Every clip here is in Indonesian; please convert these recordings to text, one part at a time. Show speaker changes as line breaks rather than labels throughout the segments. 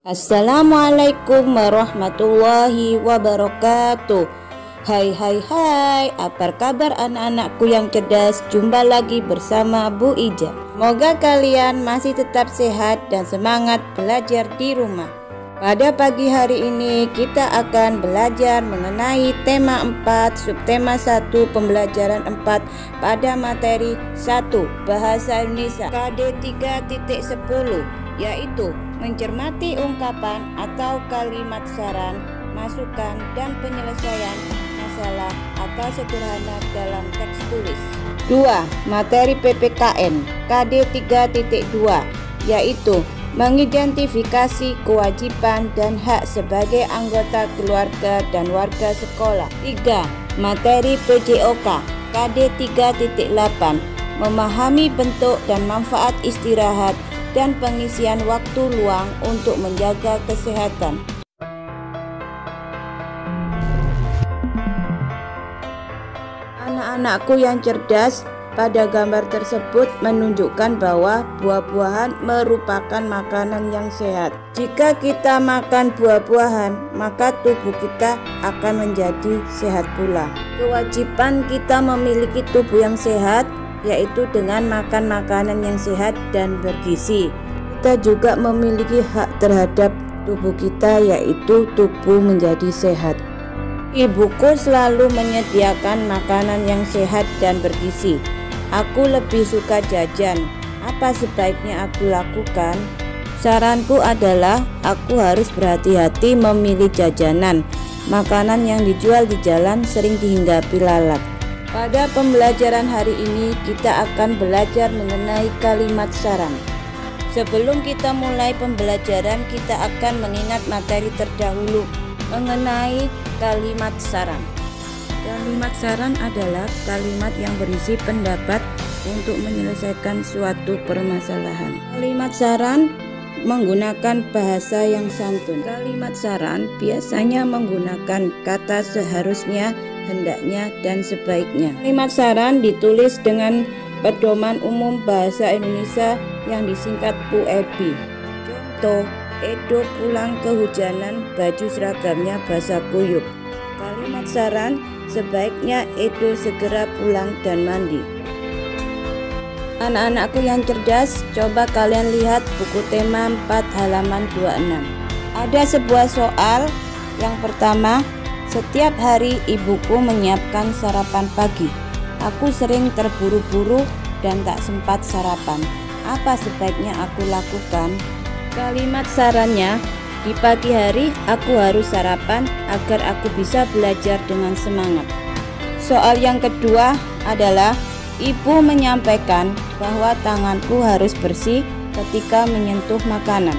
Assalamualaikum warahmatullahi wabarakatuh. Hai, apa kabar anak-anakku yang cerdas? Jumpa lagi bersama Bu Ija. Semoga kalian masih tetap sehat dan semangat belajar di rumah. Pada pagi hari ini kita akan belajar mengenai tema 4, subtema 1, pembelajaran 4 pada materi 1, Bahasa Indonesia KD 3.10, yaitu mencermati ungkapan atau kalimat saran, masukan, dan penyelesaian masalah atau sederhana dalam teks tulis. 2. Materi PPKN KD 3.2, yaitu mengidentifikasi kewajiban dan hak sebagai anggota keluarga dan warga sekolah. 3. Materi PJOK KD 3.8, memahami bentuk dan manfaat istirahat dan pengisian waktu luang untuk menjaga kesehatan. Anak-anakku yang cerdas, pada gambar tersebut menunjukkan bahwa buah-buahan merupakan makanan yang sehat. Jika kita makan buah-buahan, maka tubuh kita akan menjadi sehat pula. Kewajiban kita memiliki tubuh yang sehat yaitu dengan makan makanan yang sehat dan bergizi. Kita juga memiliki hak terhadap tubuh kita, yaitu tubuh menjadi sehat. Ibuku selalu menyediakan makanan yang sehat dan bergizi. Aku lebih suka jajan. Apa sebaiknya aku lakukan? Saranku adalah aku harus berhati-hati memilih jajanan. Makanan yang dijual di jalan sering dihinggapi lalat. Pada pembelajaran hari ini kita akan belajar mengenai kalimat saran. Sebelum kita mulai pembelajaran, kita akan mengingat materi terdahulu mengenai kalimat saran. Kalimat saran adalah kalimat yang berisi pendapat untuk menyelesaikan suatu permasalahan. Kalimat saran menggunakan bahasa yang santun. Kalimat saran biasanya menggunakan kata seharusnya, hendaknya, dan sebaiknya. Kalimat saran ditulis dengan pedoman umum bahasa Indonesia yang disingkat PUEB. Contoh, Edo pulang kehujanan, baju seragamnya basah kuyup. Kalimat saran, sebaiknya Edo segera pulang dan mandi. Anak-anakku yang cerdas, coba kalian lihat buku tema 4 halaman 26. Ada sebuah soal. Yang pertama, setiap hari ibuku menyiapkan sarapan pagi. Aku sering terburu-buru dan tak sempat sarapan. Apa sebaiknya aku lakukan? Kalimat sarannya, di pagi hari aku harus sarapan agar aku bisa belajar dengan semangat. Soal yang kedua adalah ibu menyampaikan bahwa tanganku harus bersih ketika menyentuh makanan.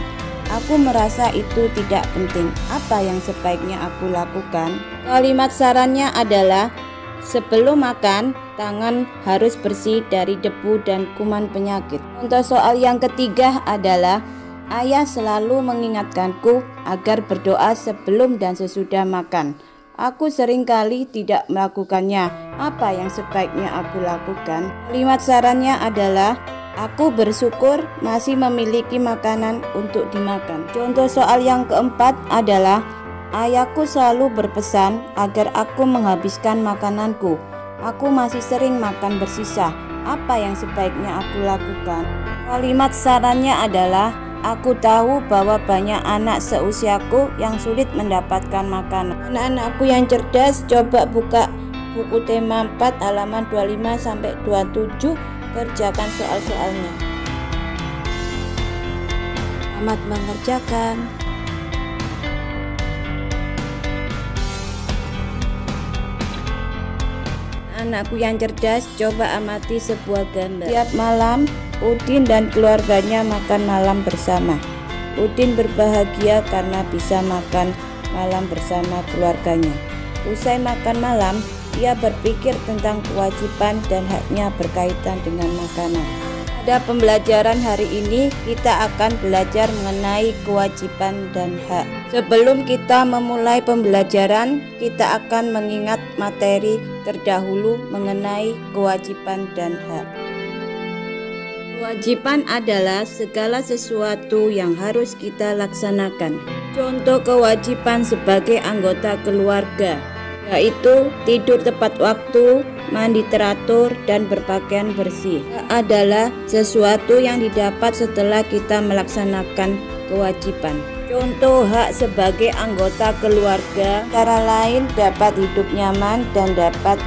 Aku merasa itu tidak penting. Apa yang sebaiknya aku lakukan? Kalimat sarannya adalah sebelum makan, tangan harus bersih dari debu dan kuman penyakit. Untuk soal yang ketiga adalah ayah selalu mengingatkanku agar berdoa sebelum dan sesudah makan. Aku seringkali tidak melakukannya. Apa yang sebaiknya aku lakukan? Kalimat sarannya adalah aku bersyukur masih memiliki makanan untuk dimakan. Contoh soal yang keempat adalah ayahku selalu berpesan agar aku menghabiskan makananku. Aku masih sering makan bersisa. Apa yang sebaiknya aku lakukan? Kalimat sarannya adalah aku tahu bahwa banyak anak seusiaku yang sulit mendapatkan makanan. Anak-anakku yang cerdas, coba buka buku tema 4 halaman 25 sampai 27. Kerjakan soal-soalnya. Selamat mengerjakan. Anakku yang cerdas, coba amati sebuah gambar. Tiap malam, Udin dan keluarganya makan malam bersama. Udin berbahagia karena bisa makan malam bersama keluarganya. Usai makan malam, ia berpikir tentang kewajiban dan haknya berkaitan dengan makanan. Pada pembelajaran hari ini kita akan belajar mengenai kewajiban dan hak. Sebelum kita memulai pembelajaran, kita akan mengingat materi terdahulu mengenai kewajiban dan hak. Kewajiban adalah segala sesuatu yang harus kita laksanakan. Contoh kewajiban sebagai anggota keluarga, yaitu tidur tepat waktu, mandi teratur, dan berpakaian bersih. Adalah sesuatu yang didapat setelah kita melaksanakan kewajiban. Contoh hak sebagai anggota keluarga, antara lain dapat hidup nyaman dan dapat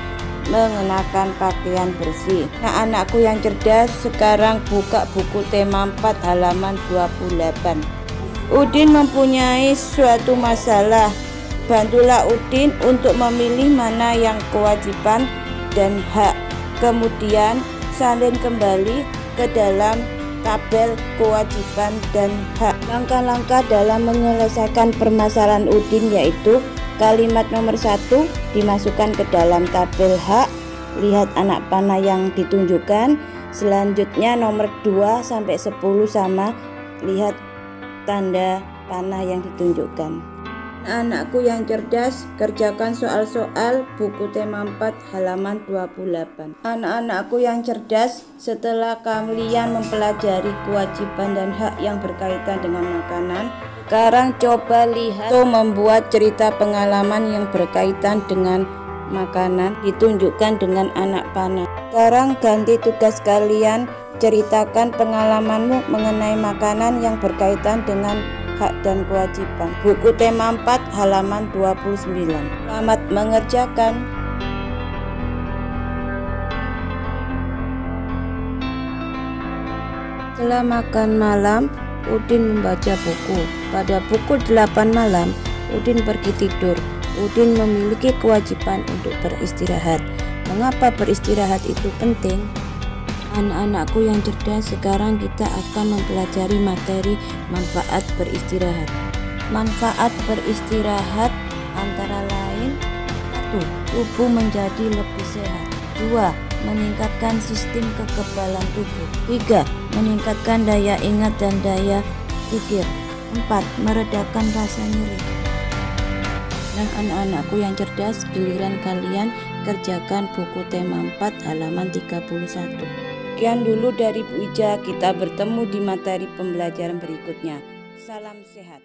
mengenakan pakaian bersih. Nah, anakku yang cerdas, sekarang buka buku tema 4 halaman 28. Udin mempunyai suatu masalah. Bantulah Udin untuk memilih mana yang kewajiban dan hak. Kemudian salin kembali ke dalam tabel kewajiban dan hak. Langkah-langkah dalam menyelesaikan permasalahan Udin yaitu: kalimat nomor 1 dimasukkan ke dalam tabel hak, lihat anak panah yang ditunjukkan. Selanjutnya nomor 2 sampai 10 sama, lihat tanda panah yang ditunjukkan. Anakku yang cerdas, kerjakan soal-soal buku tema 4 halaman 28. Anak-anakku yang cerdas, setelah kalian mempelajari kewajiban dan hak yang berkaitan dengan makanan, sekarang coba lihat atau membuat cerita pengalaman yang berkaitan dengan makanan ditunjukkan dengan anak panah. Sekarang ganti tugas kalian, ceritakan pengalamanmu mengenai makanan yang berkaitan dengan hak dan kewajiban. Buku tema 4 halaman 29. Selamat mengerjakan. Setelah makan malam, Udin membaca buku. Pada pukul 8 malam, Udin pergi tidur. Udin memiliki kewajiban untuk beristirahat. Mengapa beristirahat itu penting? Anak-anakku yang cerdas, sekarang kita akan mempelajari materi manfaat beristirahat. Manfaat beristirahat antara lain: 1. Tubuh menjadi lebih sehat. 2. Meningkatkan sistem kekebalan tubuh. 3. Meningkatkan daya ingat dan daya pikir. 4. Meredakan rasa nyeri. Nah, anak-anakku yang cerdas, giliran kalian kerjakan buku tema 4 halaman 31. Sekian dulu dari Bu Ija, kita bertemu di materi pembelajaran berikutnya. Salam sehat.